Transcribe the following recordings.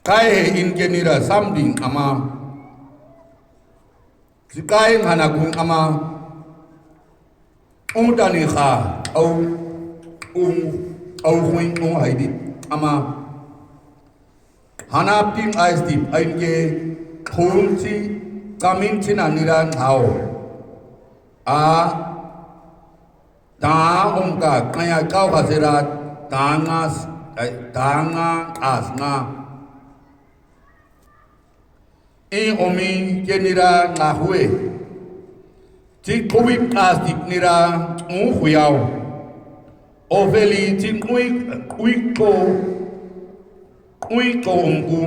Kai in genira something ama. Si kai hanakung ama. Tani kha au huing haidi ama. Hanapting ice deep ainge khunchi kamin china niran hao. Da ka kaya kau kasera tanga asna. Omi genira na hue. Ti covid plastic nira huyao. Oveli ti uiko ongu.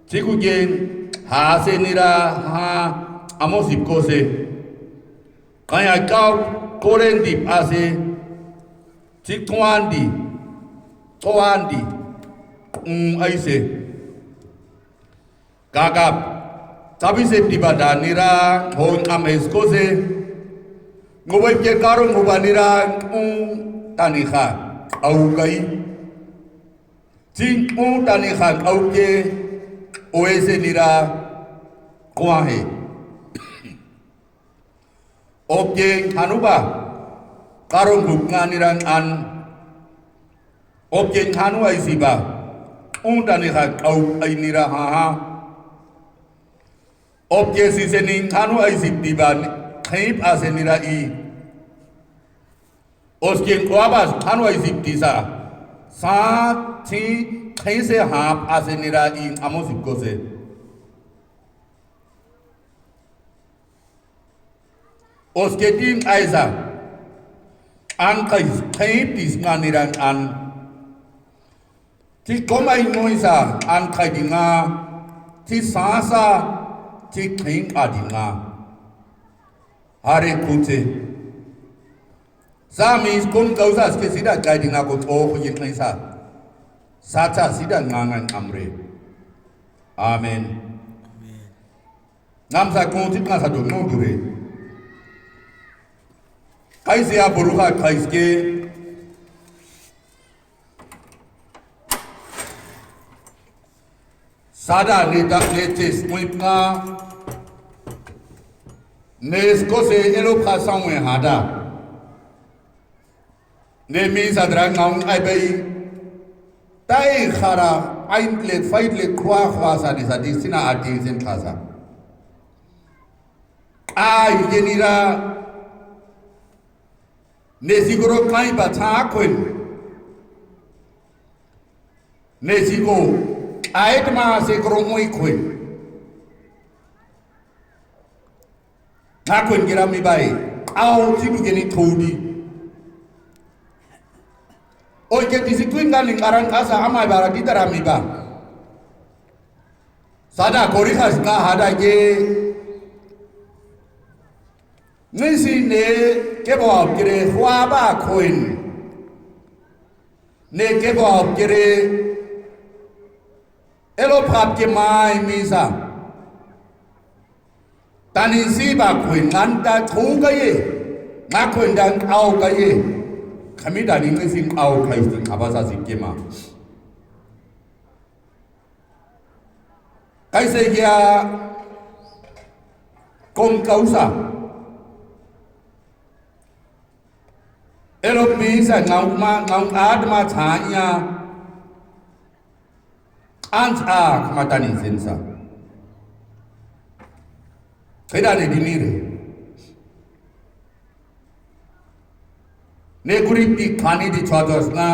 Ti kugen ha se nira ha amosip kose. Kaya kau korendi ase. Ti toandi. Aise. Gagap. Tapi safety bada nira hon am eskose ngobai ke karo ngobanira tani kha au kai tin tani kha au ke oese nira kwa he oke hanuba karo nguknganiran an oke hanu ai siba tani kha au ai nira ha Objesi sening anu aisip diban khaib asenira I Oskin kwabas anu aisip disa sa thi khaise hap asenira I amosip kose Osketin aisa an khaib dis nganiran an Ti komai noisa an khaidinga ti sasa Ti khain adinga Hare kute Samis kun kausa ske sida kaidinga ko to yin kaisa Sacha sida ngangan amre Amen Namsa kun ti ka sa do no dure Kaisia buruha kaiske Sada neta netes muipka Nes kose elo pasanwe hada Ne mi sadra ngaung ai bai Tai khara aintlet fightle khwa sa ni sa disina ati sen khasa Ai genira Nesigoro kai ba tha khwen Nesigo Ait ma se kromoi khoi Na khwen gira mi bai au ti du geni thodi Oi ke disiplin ga lingaran kasa amai bara ditara mi ba Sada kori khas na hada ge Nisi ne ke bo kire khwa ba khoin Ne ke bo kire Elo prap ke mai misa Tani si ba khuen nganta thu ka ye Nga khuen dan au ka ye Kami dani ngisim au kai sin abasa sikema Kai se kia Kong kausa Elo misa ngaung adma chanya Anta kamatani sensa. Keda ne dinire. Ne kuriti khani di chwados na.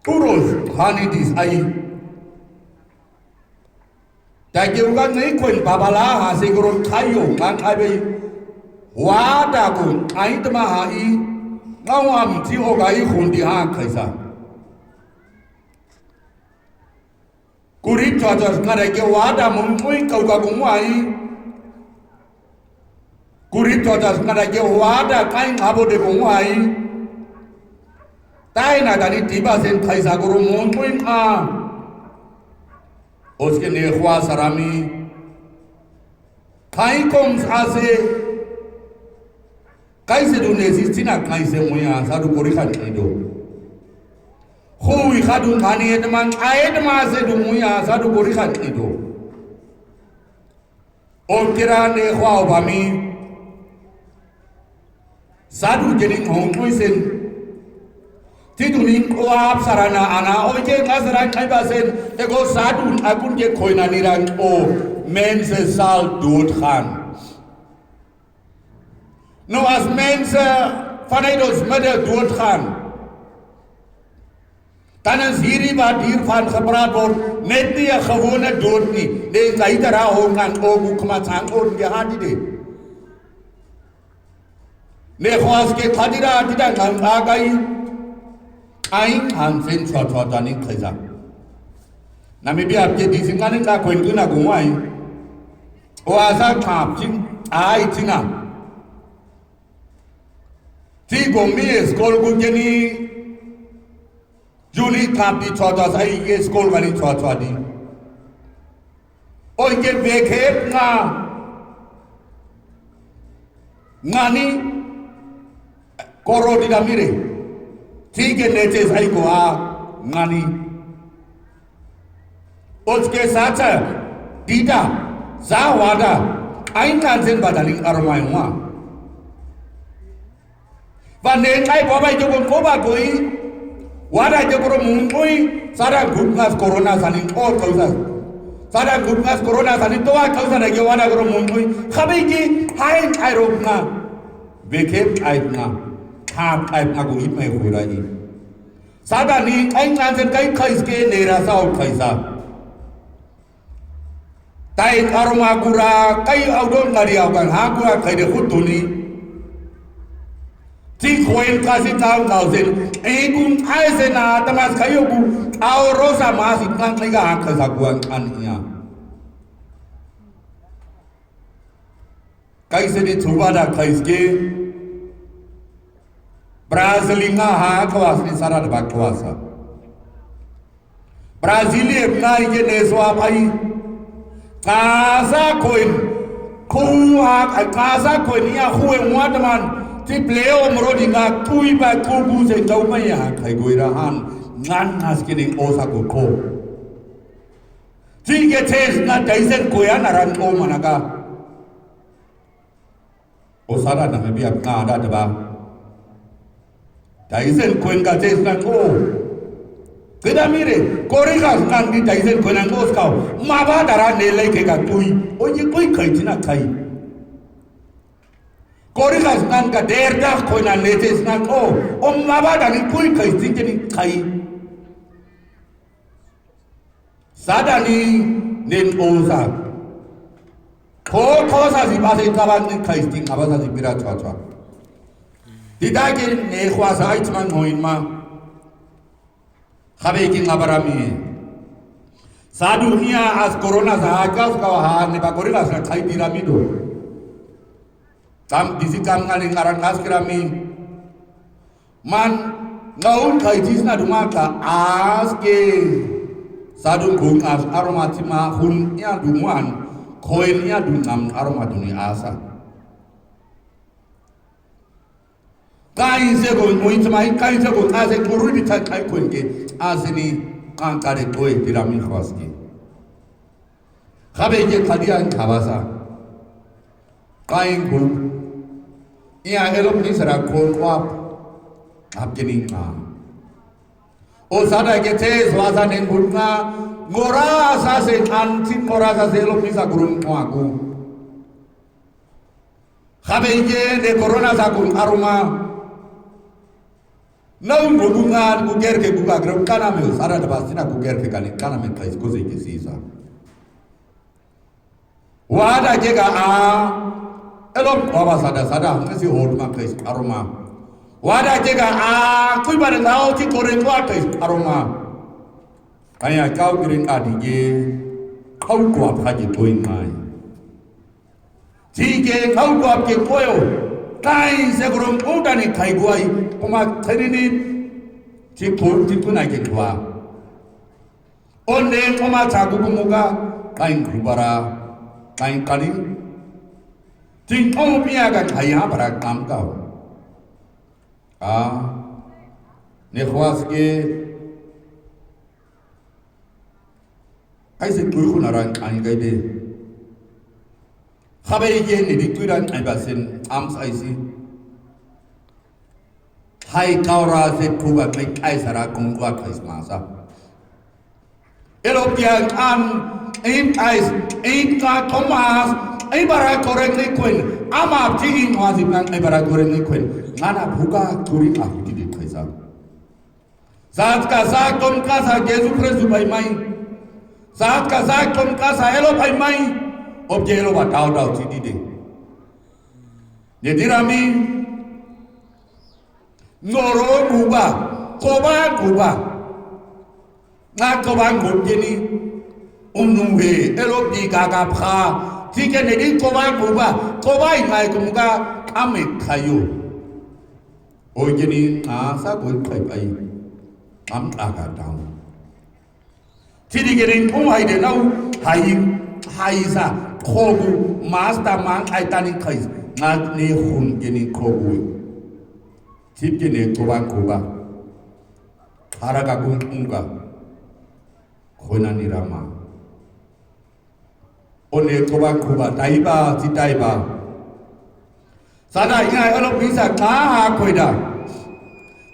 Puros khani dis ai. Tagiuga nei khuen babala ha siguro khayo ngang ai bei. Wada kun ai tama ha I Ngawam ti ogai khundi ha khaisa Kurit chajas ngare ke wada mumui kauga gumai Kurit chajas ngare ke wada kai ngabo de gumai Tai na dani tiba sen khaisa guru mumui a Oske ne khwa sarami Kai kom ase Kaise do nesistina kaise moya sadu kori khan ido Hui khadun khani edman aedma se dumuya sadu gori khani do. Olkira ne khwa obami sadu jening hong muisen tidunin koap sarana ana oje ngasaran kaibasen ego sadun akun je koina niran o mense sal dood gaan. No as mense vanuit ons midde dood gaan. Dan is hierdie wat hiervan gepraat word net nie 'n gewone dood nie. Nee, laitera hongan ogu kumatang on gehad dit. Nee, khwas ke khadira dida ngang agai aing han sen chwa danin khaisa. Namibia ke disinganin ka kwentuna gumai. Oasa khap chin ai china. Ti gomi skol gujeni Juli kapi chodas ai ye skol gani chwadi. Oi ke bekhep ngani korodi da mire. Tige netes ai ko a ngani. Oske sacha dida zawada ai kansen badaling armai wa. Và nên ai bỏ bay cho con cố bà cuối Wada cho con mung ui Sada good ngas corona sanin all kausa Sada good ngas corona sanin toa kausa na wada con mung ui Khabi ki hain ai rok nga Bekep ai nga Khap ai nga ko hit mai khoi rai Sada ni ai ngan sen kai khais ke nera sao khaisa Tai aroma kura kai audon ngari au kan ha kura khai de khut tu ni Ti koin kasi tau ngau sen Egun ai sena tamas kayo ku Au rosa masih ngang liga angka saguan ania Kai seni tubada kaiske Brazilinga ha kawas ni sara de bakwasa Brazilia ngai je neswa pai Kaza koin Kuha kaza koin ia huwe muataman Ti pleo mrodi nga kui ba kubu se tau mai ha khai goira han ngan nas kining osa ko ko Ti ke tes na daisen koya naran o manaka Osara na me biap nga da de ba Daisen koen ka tes na ko Keda mire korika ngan di daisen koen ang os kau ma ba dara ne lai ke ka kui o ye kui khai tina khai Korikas nan ka derda ko na netes nan o mabada ni kui kai tingeni kai sadani nen oza ko sa si base taban ni kai ting abasa si bira chwa didage ne khwasa aitman hoin ma khabe ki ngabarami sadu nia as corona sa hakas ka ha ne ba korikas na kai piramido Kam disi kam ngani ngaran ngas kirami man ngaun kai tisna dumaka aske sadun gung as aromatima hun ya dumuan koin ya dungam aromatuni asa kai se go muitmai kai se go ase kurudi ta kai koinke asini kankare koi tirami khwaski khabe je khadian khabasa kai gung Ia elok ni sera kol wap apkening ma. O sada ke te swasa nen gurna ngora sa se antin ngora sa se elok ni sa gurun ko aku. Khabe je de corona sa gun aroma. Nau ngudunga guger ke guga gram kana me sara de basina guger ke kana me kais ko se ke sisa. Wada je ga a Elok baba sada ngasi hodma kais aroma wada jega a kui bare ngau ti koreng wa kais aroma kaya kau kiring adige kau kwa phaji toi ngai ti ke kau kwa ke koyo kai se grom udani kai guai koma tharini ti pol ti kuna ke kwa onne koma chagu kumuga kai kubara kai kali Ting ong pia ka kaya para kam kau. Ne khwas ke cái sự cuối cùng là anh cái đi khá bây giờ này đi tuy rằng anh bà xin ám sai gì hai cao ra sẽ thu vào mấy cái sao cũng qua cái mà sao elok yang an in ka Thomas ibara koreng ni queen ama tingin wasip nang ibara koreng ni queen ngana buka turi aku di kaisa saat ka sa tom ka sa Yesus Kristus bai mai saat ka sa tom ka sa elo bai mai obje elo ba dau ti di de jadi rami noro guba koba nga koban gojeni unumbe elo di gaga pha tike ne di koban guba kobai ngai kumga ame khayo ojeni sa koi khai pai am aga down tidi gerin umai de nau hai sa khogu master man ai tani khai nga ne hun geni khogu tip geni koban guba haraga unga khona ni rama one koban kuba taiba ti taiba sada ina elo bisa ka ha khoida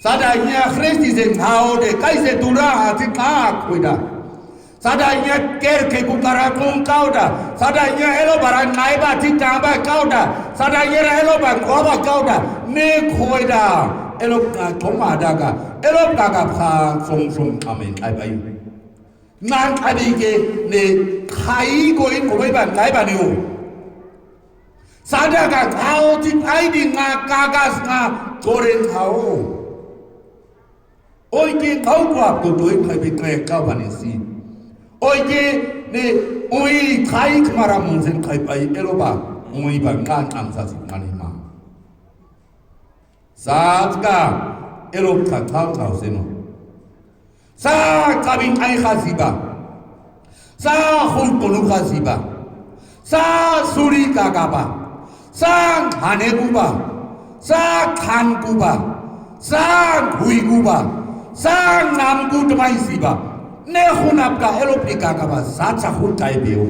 sada ina Christi se hao de kai se dura ha ti ka ha khoida sada ina ker ke ku kara kum kauda sada ina elo baran nai ba ti ka ba kauda sada ina elo ba ko ba kauda ne khoida elo ka thoma daga elo ka pha song amen ai bai nang adige ne khai ko in ko ban lai ba ni o sada ka thao ti ai di nga ka nga koren thao oi ke thau kwa ko doi khai be kai ka ba ni si oi ke ne oi khai kmara mun sen khai pai elo ba oi ba ngan am sa si ngani ma saat ka elo ka thao se no sa kabin ay khasiba sa khulkulu khasiba sa suri kagaba sa hanekuba sa khankuba sa huikuba sa namku dmai siba ne khunap ka elopni kagaba sa cha khul kai beo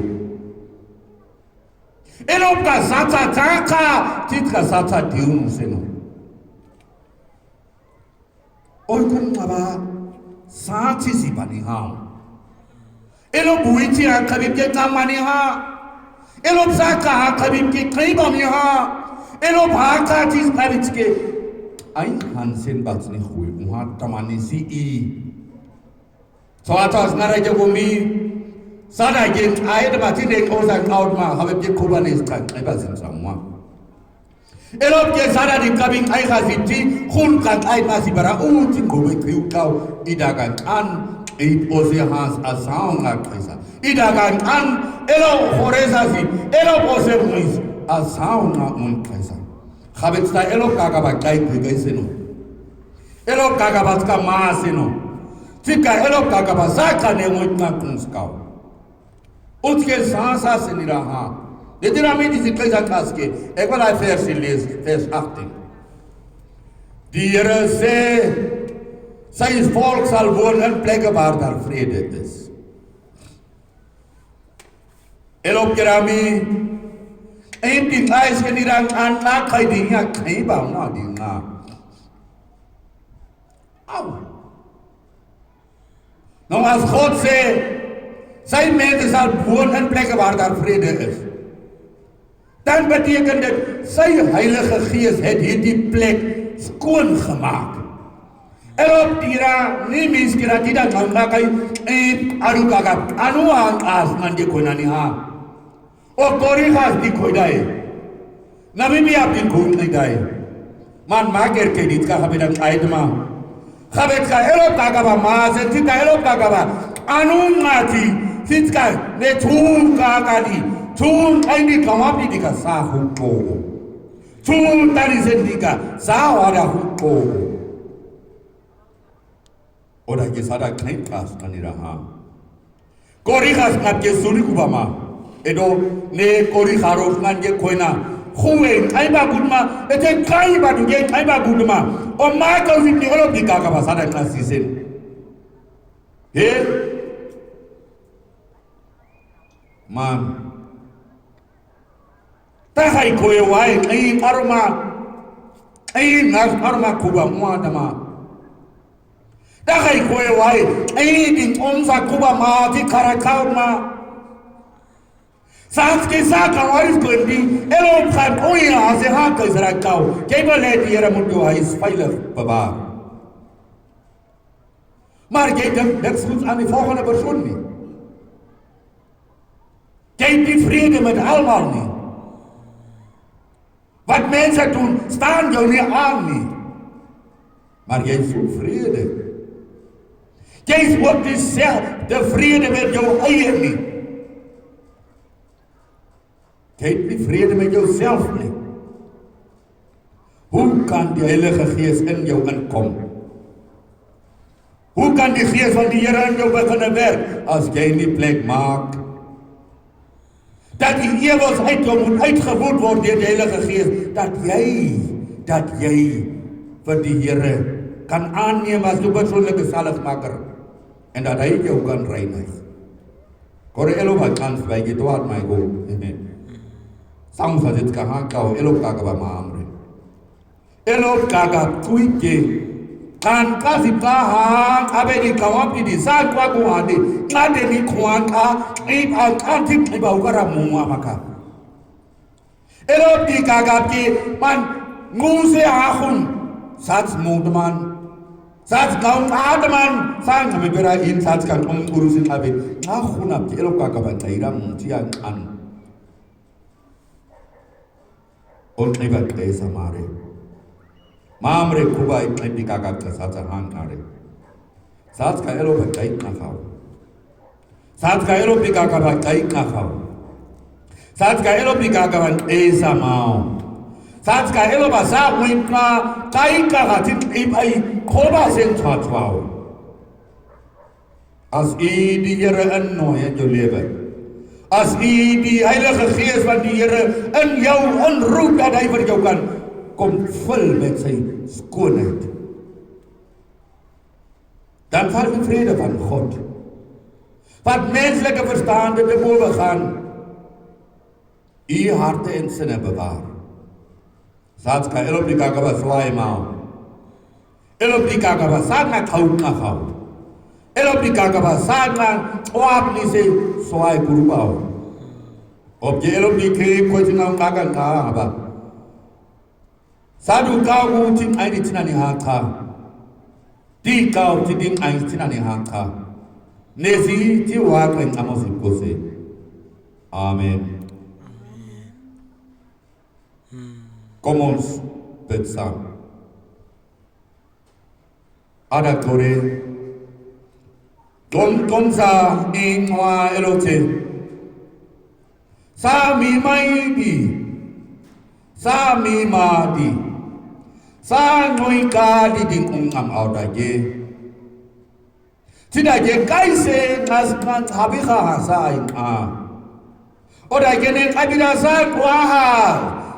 elop ka sa cha chaka tit ka sa cha diun seno oi kun aba साची सी बनी हाँ yellow बुईची आ कबीब के काम मानी हाँ yellow सा कहा कबीब के कई बनी हाँ एलो भाका चीज कबीब के आई हंसेन बातनी हुई वहाँ तमानी सी ई सोआतास नरे जगो मी सादा ये आये बाती ने कोसा आउट मा हमें ये खुबाने इसका नहीं बात समझा elop ke sada di kabing ai khasiti khun kan ai masi bara uti ko be kriu kau idagan an e pose has asang na kaisa idagan an elo horesa si elo pose muis asang na mun kaisa khabet sta elo kaga ba kai kai seno elo kaga ba ka ma seno tika elo kaga ba saka ne mun na kunskau utke sansa seniraha Literalmente diese coisa casque. É qual é a vers 18. Die Heere sê, sy volk sal woon in plekke waar daar vrede is. Elop kerami, een die ijs genirang aan na kai die nga kai ba na die nga. Au. Nou as God sê, sy mense sal woon in plekke waar daar vrede is. Dan betekent dit sy Heilige Gees het hierdie plek skoon gemaak. Elop tira ni miskira tida nganga kai aru kaga anu ang as manje konani ha. O kori khas di khoi dai. Nabi bi ap din khoi dai. Man mager ke dit ka habedang aidma. Khabet ka elop kaga ba ma se tika elop kaga ba anu ngati sitka ne thum kaga di Tun aini kamapi dika sa huko. Tun tani sendika sa wada huko. Oda ke sada kaitas kaniraha. Kori khas ngat ke suri kubama. Edo ne kori kharos ngan ke koina. Khuwe kai ba gudma ete kai ba duge kai ba gudma. O ma ka witi olo dika ka ba sada ngasisen. He man ta hai koe wai ai aroma ai ngas aroma kuba mua dama ta hai koe wai ai ding onsa kuba ma ti karakau ma Sans que ça quand on arrive qu'on dit elo phan oi a se ha kai sara kau ke ba le di era mutu ai spailer baba maar ke dan dat moet aan die volgende persoon nie ke die vrede met almal nie wat mense doen staan jou nie aan nie maar jy soek vrede jy soek die vrede met jou eie nie Jy het nie vrede met jouself nie. Hoe kan die Heilige Gees in jou inkom? Hoe kan die Gees van die Here in jou begin werk as jy nie plek maak? Dat die ewigheid jou moet uitgevoer word deur die Heilige Gees, dat jy vir die Here kan aanneem as jou persoonlike saligmaker en dat hy jou kan reinig. Kore elo ba kans by getoat my go. Sang fazit kaha kau elok kaga ba maamre elok kaga tuike kan kasi kaha abe di kawapi di sa kwa kwa di ngade ni kwanka kanti ba ukara muwa maka elok di kaga ki man nguse ahun sats mudman sats kaun adman sang me bera in sats kan urusin abe ahun ab elok kaga ba taira mutian an और नहीं बात ऐसा मारे मामरे कुबा इतने दिखागा का साथ हां नारे साथ का एलो बताई ना खाओ साथ का एलो पिका का बताई ना खाओ साथ का एलो पिका का ऐसा माओ साथ का एलो बासा विंका काई का हाथिन इबाई खोबा से छाछवाओ as die Here innooi in jou lewe as die Heilige Gees van die Here in jou inroep dat hy vir jou kan kom vul met sy skoonheid dan val die vrede van God wat menslike verstande te bowe gaan u harte en sinne bewaar saats ka elop die kakaba swai mao elop die kakaba saat na khau na khau elop di kakaba sana oap ni se soai kurubao ob je elop di ke ko tinga kagan ka ba sadu ka gu tin ai ni tina ni ha ka di ka ti ding ai tina ni ha ka nesi ti wa kan amosi ko se amen Commence pensar ada kore Don sa ingwa elote sa mi mai di sa mi ma di sa noi ka di ding am au da ge tida ge kai se nas kan habi kha sa in a oda ge ne kabila sa kwa ha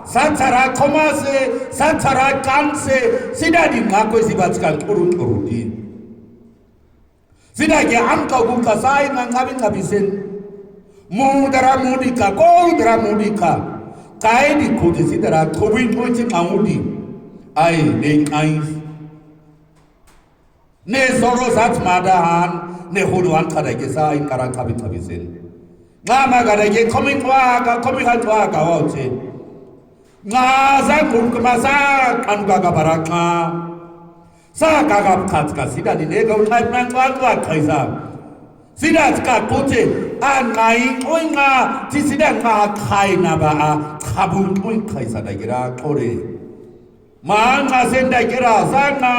satara komase satara kanse sida di ngako sibatkan urun urutin Sida ke angka buka sai ngabin ngabisen mudara mudika ko dara mudika kai di kodi sidara tobin tochi ngudi ai ding ai ne soro sat madahan ne huduan kada ke sai karan ngabin ngabisen ngama kada ke coming wa ka wache ngaza kumasa kan ga baraka sa kagap kat ka sida di lega ulai man wa kaisa sida ka kote anai oinga ti sida ka khai na ba khabun oin kaisa da gira kore man ga sen da gira sana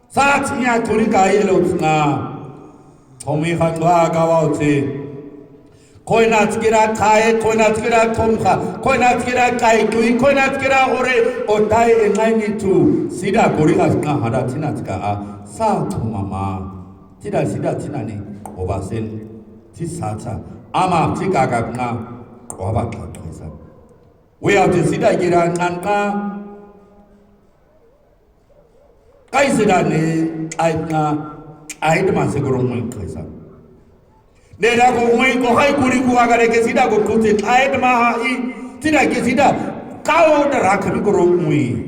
sa tinya tori ka elo tsna thomi khan wa ga wa che koi na gira khai koi na gira thomkha koi na gira kai kui koi na gira ore otai engai ni tu sida goriga na hada tina tika a sa thomama tida sida tina ni obasen ti sacha ama tika ga na oba ka kaisa we have to sida gira nan ka kai sida ne ai na ai de ma seguro mo kaisa Nera ko ngui ko hai kuri ku agare ke sida ko kute aid ma I sida ke sida kao da rakhi ko ro ngui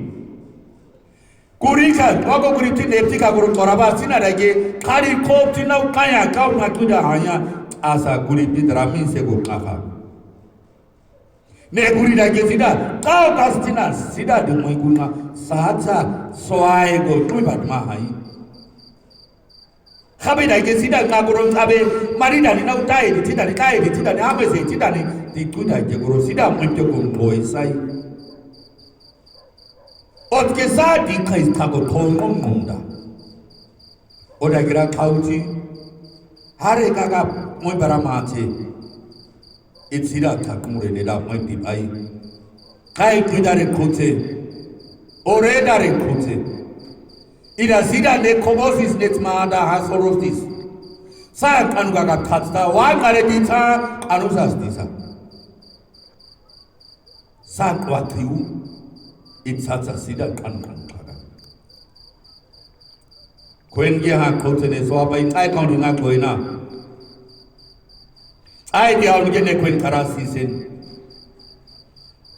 kuri ka ko kuri ti nepti ka ko toraba sina rage khari ko ti na kaya ka ma tu da hanya asa kuri ti drami se ko kha ne kuri da ke sida kao ka sida de ngui ku na sa soai ko tu bat ma hai Kabe da ke sida ngagoro kabe marida ni na utai di sida ni kai di sida ni ame se sida ni di kuda ke goro sida mwento ko sai ot ke sa di kai ta ko thong munda oda gira khauji hare kaga moi bara ma che it sida ka kumure ne da moi di bai kai kuda re khoche ore da re khoche Ida sida ne komosis net maada hasorostis. Sa kanuga ka katsta wa kare dita anusas disa. Sa kwatiu itsatsa sida kan kaga. Kwen ge ha kotene so bai ai kauni nga koina. Ai dia on ge ne kwen karasi sen.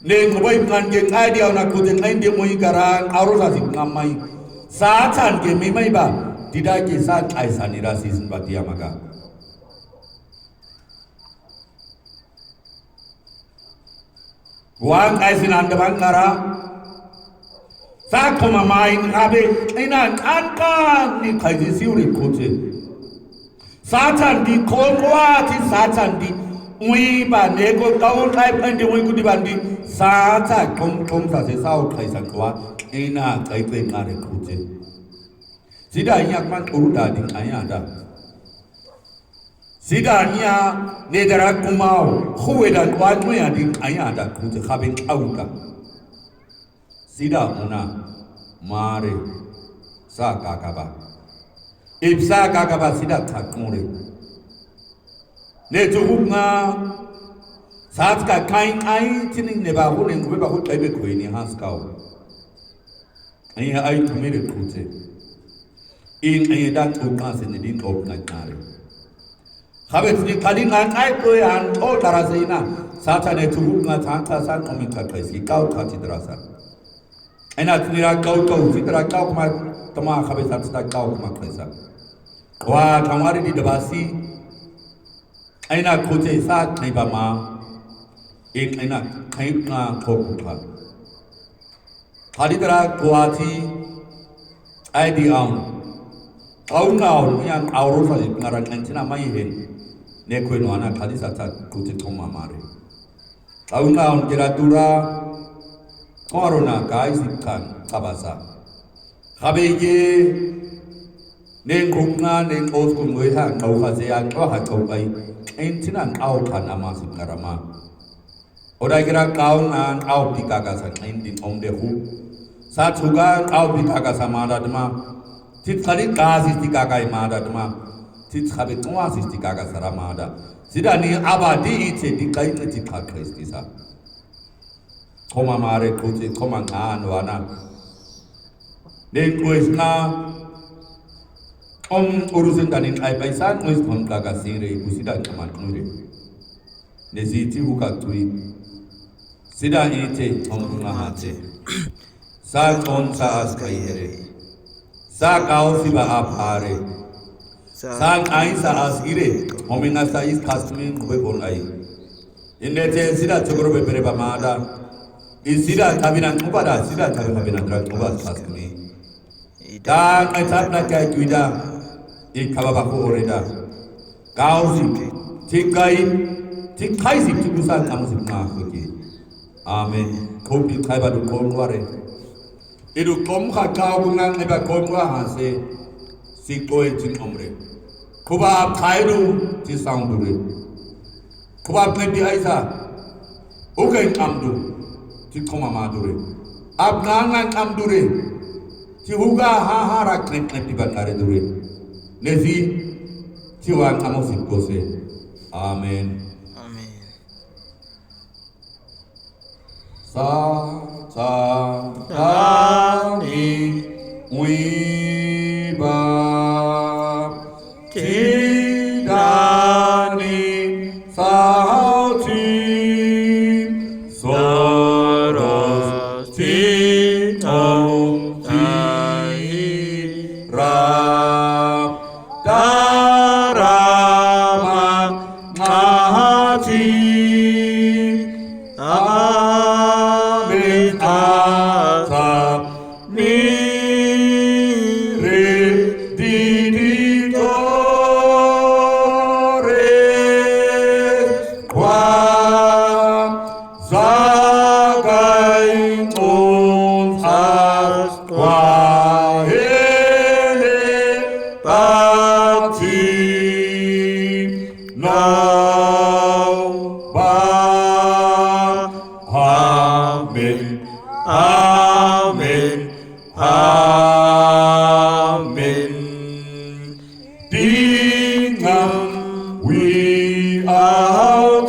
Ne ngobai kan ge ai dia na koten ai de moi garang arosas ngamai. Satan ke memai ba tidak ke saat aisan irasis batia maga wan aisin anda bangara sa koma main abe ina anka ni kaiji siuri kote Satan di kolwa ti Satan di ui ba nego kau kai pandi ui kudi bandi Satan kom sa se sao kaisan kwa ina kai pe ngare kote Sida yak man uruda ding ayada Sida nya nedara kumau khueda kwa nuya ding ayada kote khabin auda Sida una mare sa kakaba Ipsa kakaba sida takmure Ne tuhunga saat ka kain ai tining neba hunen weba hut aibe koini haskau Ai ai tumire kote in ai dan tuka sen din op na kare Khabet ni kali ngan ai ko yan o tarasina sata ne tuhunga thanta san komi ka kaisi kau thati drasa Aina tinira kau fitra kau kuma tama khabet sata kau kuma kaisa Wa kamari di debasi Aina kote saat nei bama in aina kain na kokukha Hadidra kuati ID Aun yang aurosa ngaran antina mai hen ne ko no ana khadisa ta kuti thoma mare Aun kiratura corona guys kan kabasa Khabeye Neng kunga neng os kungwe ha ngau khasean ko ha ko bai antina au kan amasi karama Oda kira kau nan au pikaga sa din omde hu Sa chuga au pikaga sa mada dma tit khali kasi tikaga mada dma tit khabe twa sis tikaga sara mada sidani abadi ite dikai ne tikha kristi sa Koma mare kuti koma ngan wana Neng kuisna urusan danin ai paisan kuis pon kaga sire kusida kaman nure Nesiti huka tui Sida ite ngahate Sa kon sa as kaihere Sa kau siba apare Sa ai sa as ire Hominga sa is kasmin kube bon ai Indete sida chokro bepere bamada Isida kabinan kubada sida kabinan dran kubas kasmi Dan ai sapna kai kuida Ikababa ko oreda Kau si tikai si tikusan kamu si ngakuki Amen. Kopi kaiba du komware. Idu kom kau bungang neba komwa hase si koe tin omre. Kuba kaidu ti soundure. Kuba pedi aisa. Ugen amdu ti koma madure. Abnangan amdure. Ti huga hahara klep ti bangare dure. Nezi ti wan amosi kose. Amen. Satani wiba tidani Amen. Amen. Dingham we are